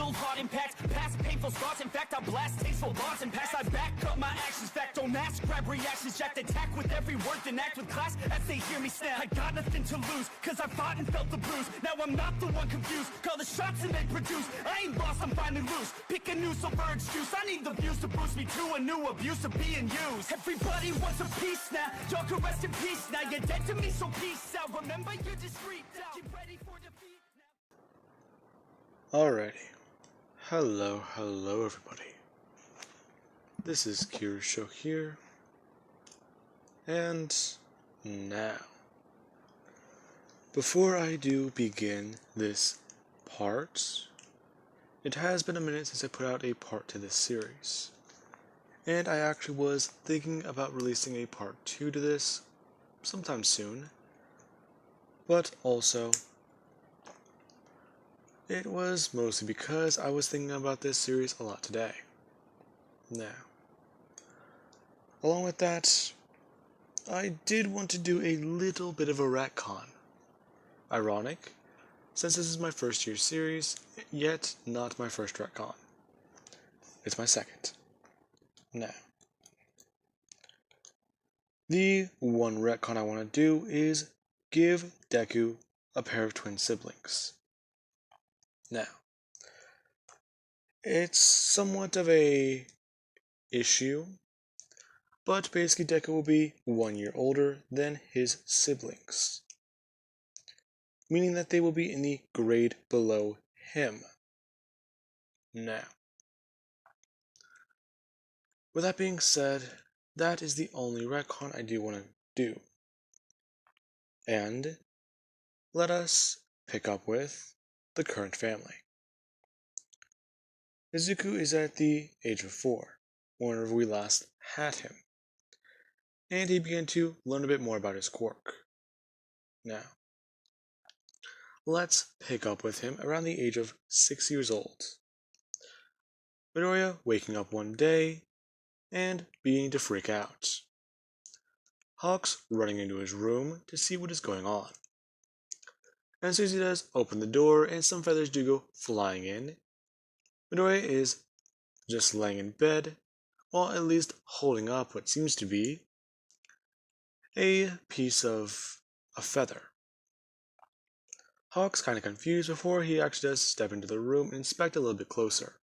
old heart impacts past painful scars. In fact, I blast tasteful bars and pass. I back up my actions. Fact, don't ask, grab reactions. Jacked attack with every word, then act with class as they hear me snap. I got nothing to lose, cause I fought and felt the bruise. Now I'm not the one confused. Call the shots and they produce. I ain't lost, I'm finally loose. Pick a new silver excuse. I need the views to boost me to a new abuse of being used. Everybody wants a piece now. Y'all can rest in peace now. You're dead to me, so peace out. Remember, you're discreet now. Get ready for defeat now. Alrighty. Hello everybody. This is Kirisho here. And now, before I do begin this part, it has been a minute since I put out a part to this series. And I actually was thinking about releasing a part 2 to this sometime soon. But also, it was mostly because I was thinking about this series a lot today. Now, along with that, I did want to do a little bit of a retcon. Ironic, since this is my first year series, yet not my first retcon. It's my second. Now, the one retcon I want to do is give Deku a pair of twin siblings. Now, it's somewhat of a issue, but basically Deku will be 1 year older than his siblings, meaning that they will be in the grade below him. Now, with that being said, that is the only retcon I do want to do. And let us pick up with the current family. Izuku is at the age of 4, whenever we last had him, and he began to learn a bit more about his quirk. Now, let's pick up with him around the age of 6 years old. Midoriya waking up one day and beginning to freak out. Hawks running into his room to see what is going on. And as soon as he does open the door and some feathers do go flying in, Midoriya is just laying in bed, while at least holding up what seems to be a piece of a feather. Hawk's kinda confused before he actually does step into the room and inspect a little bit closer,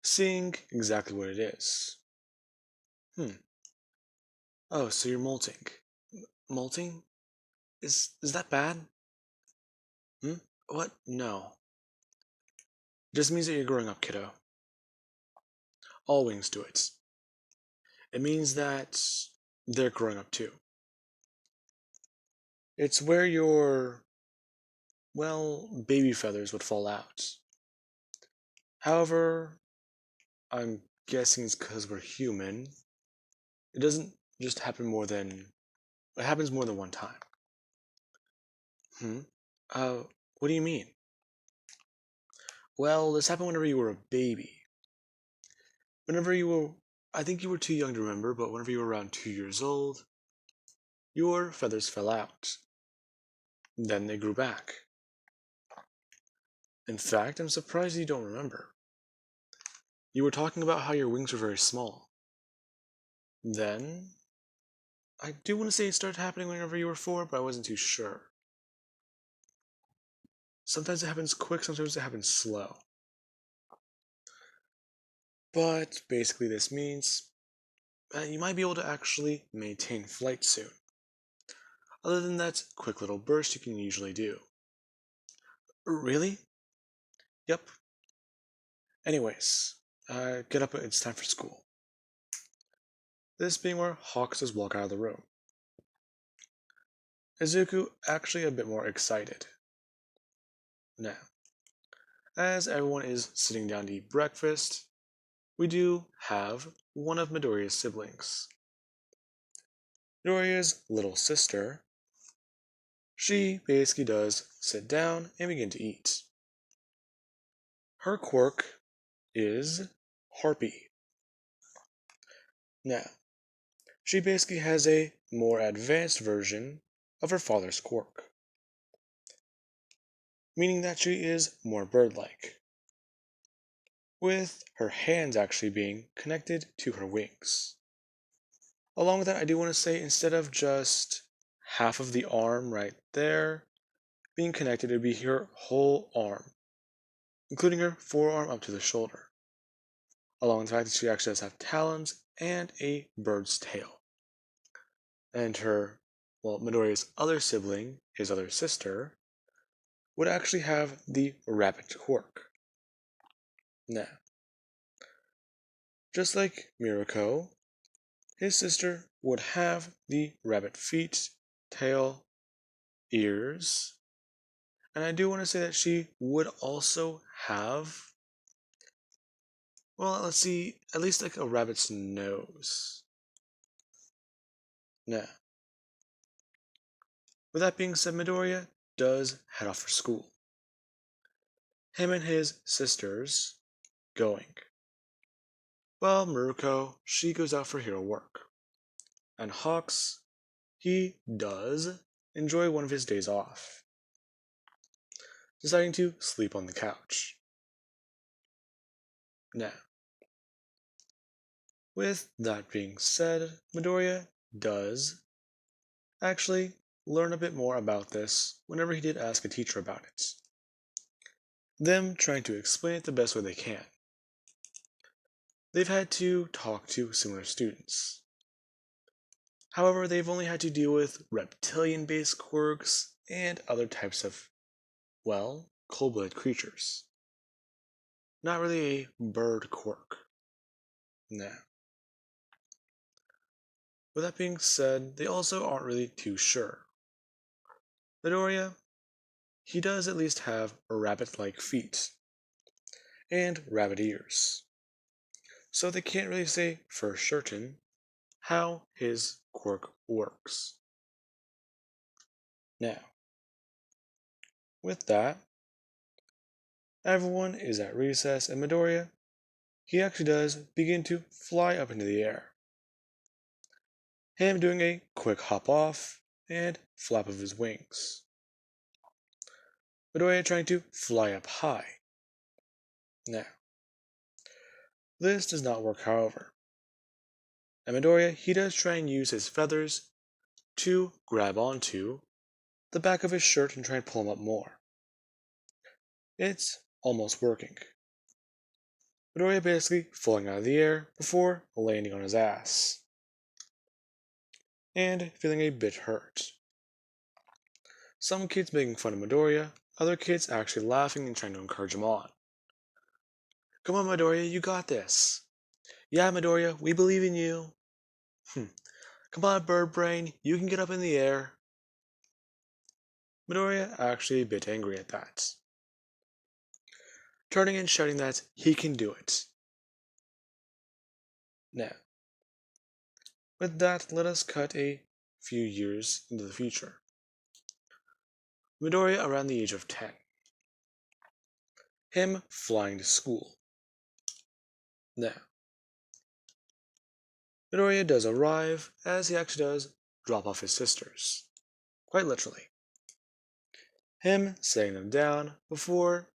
seeing exactly what it is. Oh, so you're molting. Molting? Is that bad? What? No. It just means that you're growing up, kiddo. All wings do it. It means that they're growing up too. It's where your, well, baby feathers would fall out. However, I'm guessing it's because we're human. It doesn't just happen it happens more than one time. What do you mean? Well, this happened whenever you were a baby. I think you were too young to remember, but whenever you were around 2 years old, your feathers fell out. Then they grew back. In fact, I'm surprised you don't remember. You were talking about how your wings were very small. Then, I do want to say it started happening whenever you were 4, but I wasn't too sure. Sometimes it happens quick, sometimes it happens slow. But basically this means you might be able to actually maintain flight soon. Other than that quick little burst you can usually do. Really? Yep. Anyways, get up, it's time for school. This being where Hawks does walk out of the room. Izuku actually a bit more excited. Now, as everyone is sitting down to eat breakfast, we do have one of Midoriya's siblings. Midoriya's little sister, she basically does sit down and begin to eat. Her quirk is Harpy. Now, she basically has a more advanced version of her father's quirk. meaning that she is more bird-like, with her hands actually being connected to her wings. Along with that, I do want to say instead of just half of the arm right there being connected, it would be her whole arm, including her forearm up to the shoulder, along with the fact that she actually does have talons and a bird's tail. And Midoriya's other sibling, his other sister, would actually have the rabbit quirk. Now, just like Miruko, his sister would have the rabbit feet, tail, ears, and I do want to say that she would also have, well, let's see, at least like a rabbit's nose. Now, with that being said, Midoriya does head off for school. Him and his sisters going. Well, Miruko, she goes out for hero work. And Hawks, he does enjoy one of his days off, deciding to sleep on the couch. Now, with that being said, Midoriya does actually learn a bit more about this whenever he did ask a teacher about it. Them trying to explain it the best way they can. They've had to talk to similar students. However, they've only had to deal with reptilian-based quirks and other types of, well, cold-blooded creatures. Not really a bird quirk. Nah. With that being said, they also aren't really too sure. Midoriya, he does at least have rabbit-like feet and rabbit ears, so they can't really say for certain how his quirk works. Now, with that, everyone is at recess, and Midoriya, he actually does begin to fly up into the air. Him doing a quick hop off and flap of his wings. Midoriya trying to fly up high. Now, this does not work, however. And Midoriya, he does try and use his feathers to grab onto the back of his shirt and try and pull him up more. It's almost working. Midoriya basically falling out of the air before landing on his ass and feeling a bit hurt. Some kids making fun of Midoriya, other kids actually laughing and trying to encourage him on. Come on, Midoriya, you got this. Yeah, Midoriya, we believe in you. Come on, bird brain, you can get up in the air. Midoriya actually a bit angry at that, turning and shouting that he can do it. Now, with that, let us cut a few years into the future. Midoriya around the age of 10. Him flying to school. Now, Midoriya does arrive, as he actually does drop off his sisters. Quite literally. Him setting them down before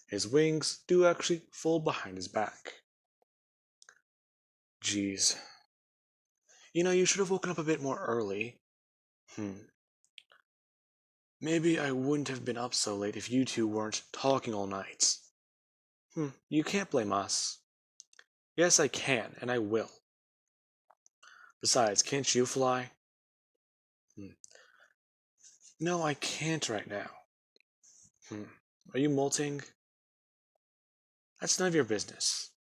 his wings do actually fold behind his back. Jeez. You should have woken up a bit more early. Maybe I wouldn't have been up so late if you two weren't talking all night. You can't blame us. Yes, I can, and I will. Besides, can't you fly? No, I can't right now. Are you molting? That's none of your business.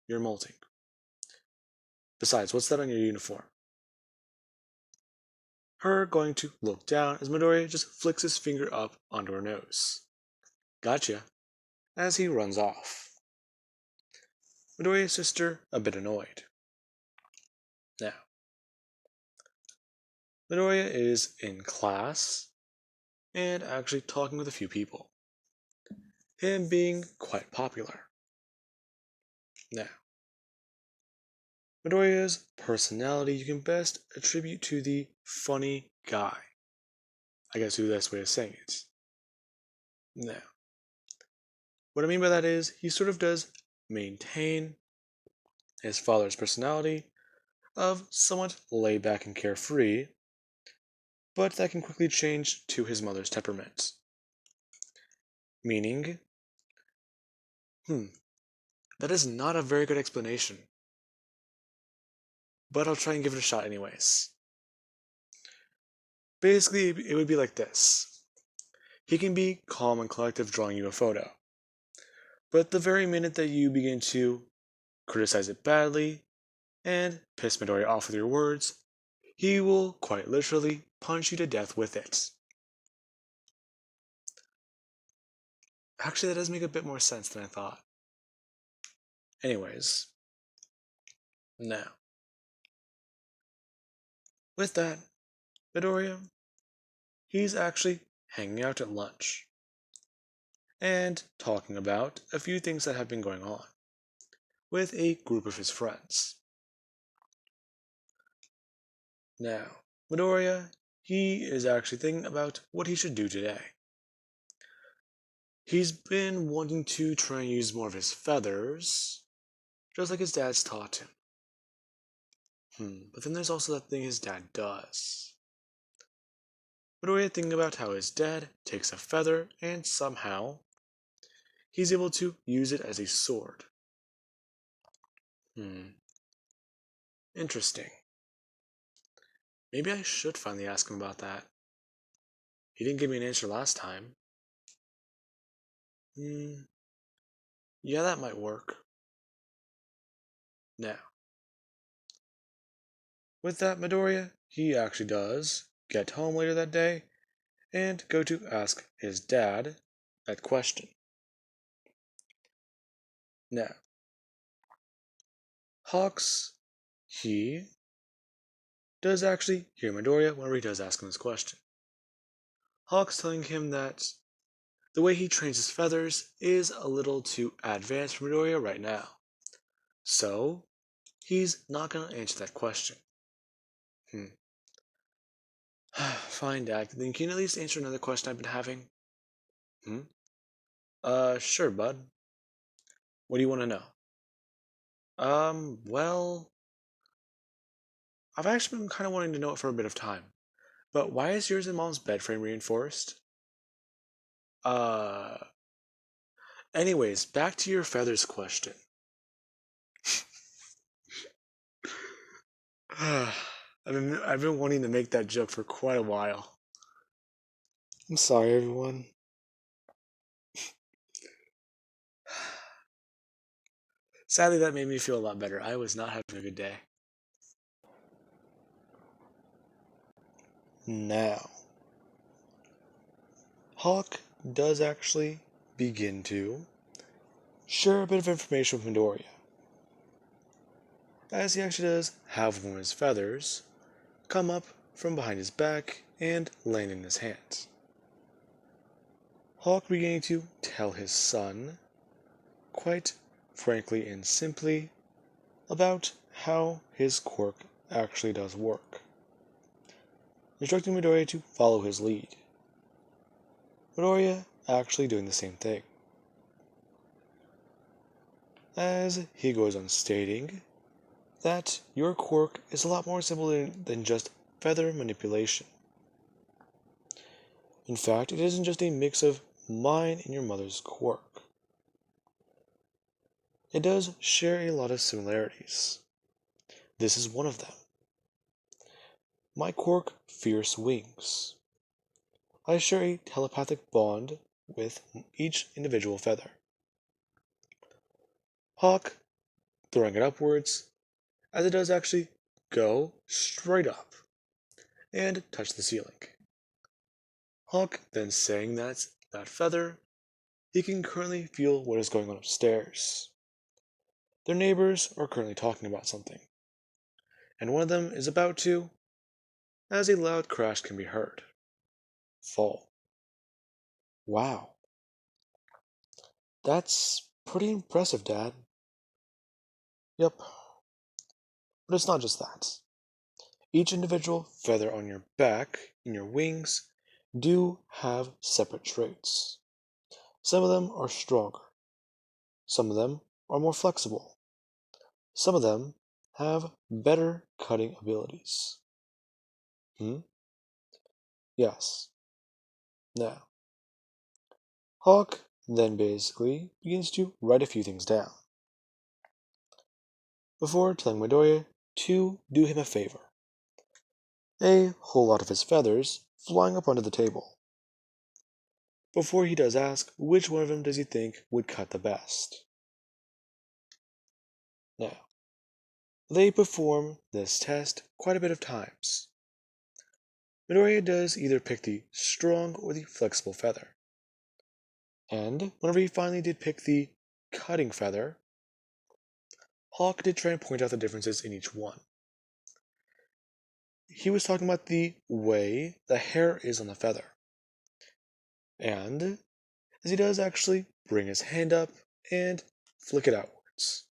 You're molting. Besides, what's that on your uniform? Her going to look down as Midoriya just flicks his finger up onto her nose. Gotcha. As he runs off. Midoriya's sister a bit annoyed. Now, Midoriya is in class and actually talking with a few people. Him being quite popular. Now, Midoriya's personality you can best attribute to the funny guy. I guess is the best way of saying it. Now, what I mean by that is he sort of does maintain his father's personality of somewhat laid back and carefree, but that can quickly change to his mother's temperament. Meaning, that is not a very good explanation, but I'll try and give it a shot anyways. Basically, it would be like this. He can be calm and collective drawing you a photo, but the very minute that you begin to criticize it badly and piss Midori off with your words, he will quite literally punch you to death with it. Actually, that does make a bit more sense than I thought. Anyways, now, with that, Midoriya, he's actually hanging out at lunch and talking about a few things that have been going on with a group of his friends. Now, Midoriya, he is actually thinking about what he should do today. He's been wanting to try and use more of his feathers, just like his dad's taught him. But then there's also that thing his dad does. Midoriya thinking about how his dad takes a feather and somehow he's able to use it as a sword. Interesting. Maybe I should finally ask him about that. He didn't give me an answer last time. Yeah, that might work. Now, with that, Midoriya, he actually does get home later that day and go to ask his dad that question. Now, Hawks, he does actually hear Midoriya whenever he does ask him this question. Hawks telling him that the way he trains his feathers is a little too advanced for Midoriya right now. So, he's not going to answer that question. Fine, Dad. Then can you at least answer another question I've been having? Sure, bud. What do you want to know? Well, I've actually been kind of wanting to know it for a bit of time. But why is yours and Mom's bed frame reinforced? Anyways, back to your feathers question. I've been wanting to make that joke for quite a while. I'm sorry, everyone. Sadly, that made me feel a lot better. I was not having a good day. Now, Hawk does actually begin to share a bit of information with Midoriya, as he actually does have one of his feathers come up from behind his back and land in his hands. Hawk beginning to tell his son, quite frankly and simply, about how his quirk actually does work, instructing Midoriya to follow his lead. Midoriya actually doing the same thing, as he goes on stating that your quirk is a lot more simple than just feather manipulation. In fact, it isn't just a mix of mine and your mother's quirk. It does share a lot of similarities. This is one of them. My quirk, Fierce Wings. I share a telepathic bond with each individual feather. Hawk, throwing it upwards, as it does actually go straight up and touch the ceiling. Hawk then saying that feather, he can currently feel what is going on upstairs. Their neighbors are currently talking about something, and one of them is about to, as a loud crash can be heard, fall. Wow. That's pretty impressive, Dad. Yep. But it's not just that. Each individual feather on your back and your wings do have separate traits. Some of them are stronger. Some of them are more flexible. Some of them have better cutting abilities. Yes. Now, Hawk then basically begins to write a few things down before telling Midoriya to do him a favor. A whole lot of his feathers flying up onto the table. Before he does ask which one of them does he think would cut the best. Now, they perform this test quite a bit of times. Midoriya does either pick the strong or the flexible feather. And whenever he finally did pick the cutting feather, Hawk did try and point out the differences in each one. He was talking about the way the hair is on the feather. And as he does actually bring his hand up and flick it outwards.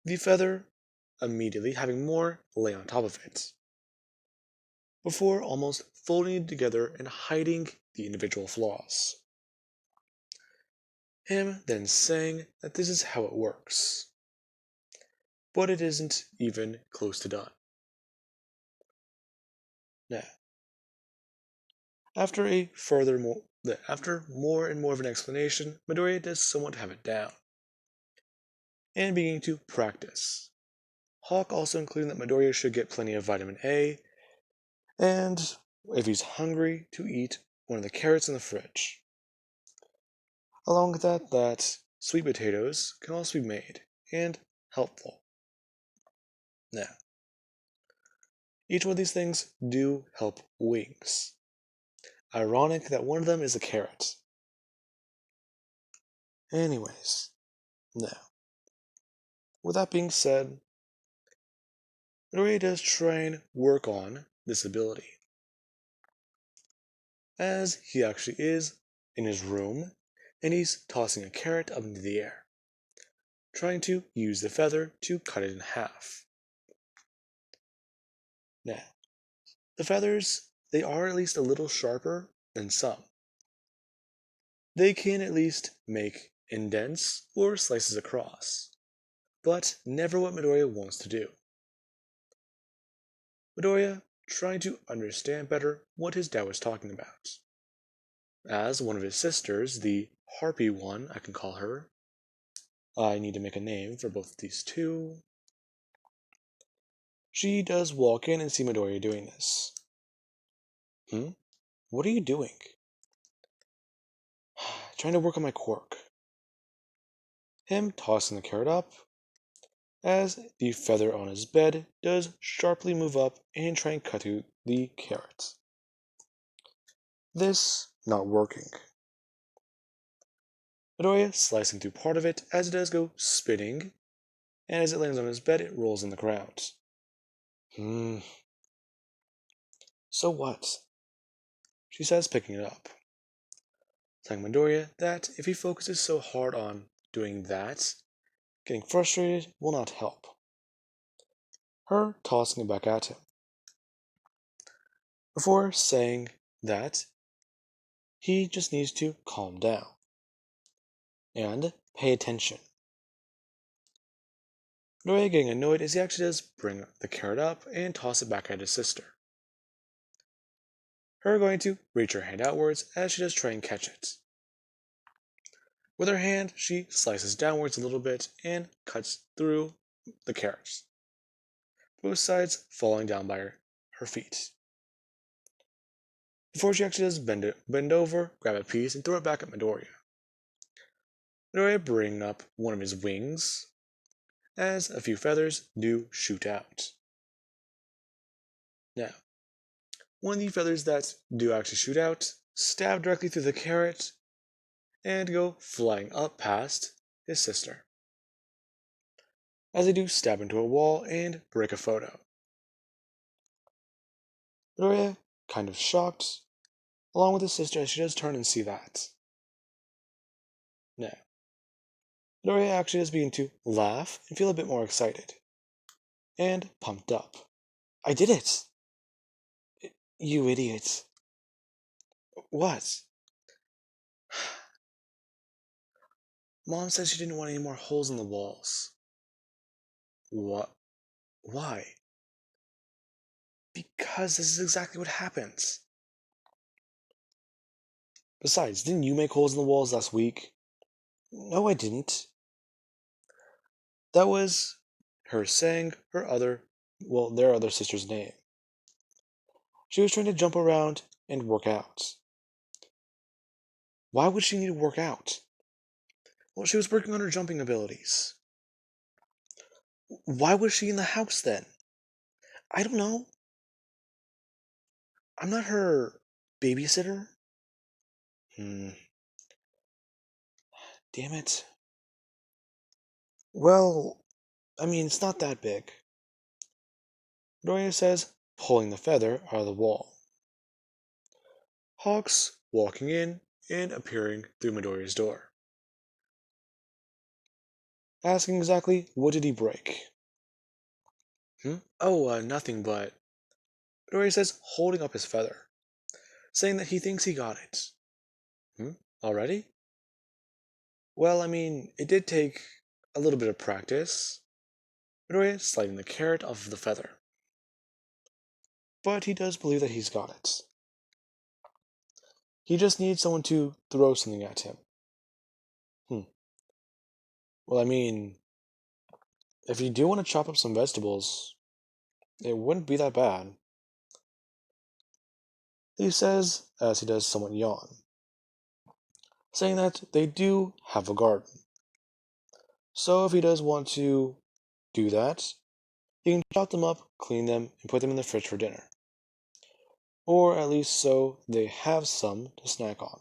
The feather immediately having more lay on top of it, before almost folding it together and hiding the individual flaws. Him then saying that this is how it works, but it isn't even close to done. Now, after more and more of an explanation, Midoriya does somewhat have it down, and beginning to practice. Hawk also including that Midoriya should get plenty of vitamin A, and if he's hungry, to eat one of the carrots in the fridge. Along with that sweet potatoes can also be made, and helpful. Now, each one of these things do help wings. Ironic that one of them is a carrot. Anyways, now, with that being said, Midoriya does try and work on this ability. As he actually is in his room, and he's tossing a carrot up into the air, trying to use the feather to cut it in half. Now, the feathers, they are at least a little sharper than some. They can at least make indents or slices across, but never what Midoriya wants to do. Midoriya trying to understand better what his dad was talking about. As one of his sisters, the harpy one, I can call her. I need to make a name for both of these two. She does walk in and see Midoriya doing this. What are you doing? Trying to work on my quirk. Him tossing the carrot up, as the feather on his bed does sharply move up and try and cut through the carrot. This not working. Midoriya slicing through part of it as it does go spinning, and as it lands on his bed, it rolls on the ground. So what? She says, picking it up. Telling Midoriya that if he focuses so hard on doing that, getting frustrated will not help. Her tossing it back at him. Before saying that he just needs to calm down and pay attention. Midoriya getting annoyed as he actually does bring the carrot up and toss it back at his sister. Her going to reach her hand outwards as she does try and catch it. With her hand, she slices downwards a little bit and cuts through the carrots, both sides falling down by her feet. Before she actually does bend over, grab a piece, and throw it back at Midoriya. Midoriya bringing up one of his wings, as a few feathers do shoot out. Now, one of the feathers that do actually shoot out stab directly through the carrot and go flying up past his sister, as they do stab into a wall and break a photo. Midoriya kind of shocked, along with his sister as she does turn and see that. Now, Midoriya actually does begin to laugh and feel a bit more excited, and pumped up. I did it! You idiot. What? Mom said she didn't want any more holes in the walls. What? Why? Because this is exactly what happens. Besides, didn't you make holes in the walls last week? No, I didn't. That was her saying their other sister's name. She was trying to jump around and work out. Why would she need to work out? Well, she was working on her jumping abilities. Why was she in the house then? I don't know. I'm not her babysitter. Hmm. Damn it. Well, I mean, it's not that big. Midoriya says, pulling the feather out of the wall. Hawks walking in and appearing through Midoriya's door. Asking exactly what did he break? Oh, nothing but. Midoriya says, holding up his feather, saying that he thinks he got it. Already? Well, I mean, it did take a little bit of practice. Midoriya sliding the carrot off of the feather. But he does believe that he's got it. He just needs someone to throw something at him. Well, I mean, if you do want to chop up some vegetables, it wouldn't be that bad. He says, as he does somewhat yawn, saying that they do have a garden. So if he does want to do that, he can chop them up, clean them, and put them in the fridge for dinner. Or at least so they have some to snack on.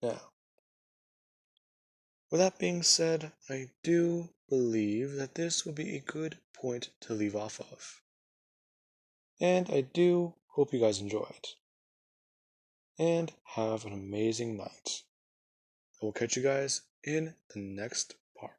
Now, with that being said, I do believe that this would be a good point to leave off of. And I do hope you guys enjoy it. And have an amazing night. I will catch you guys in the next part.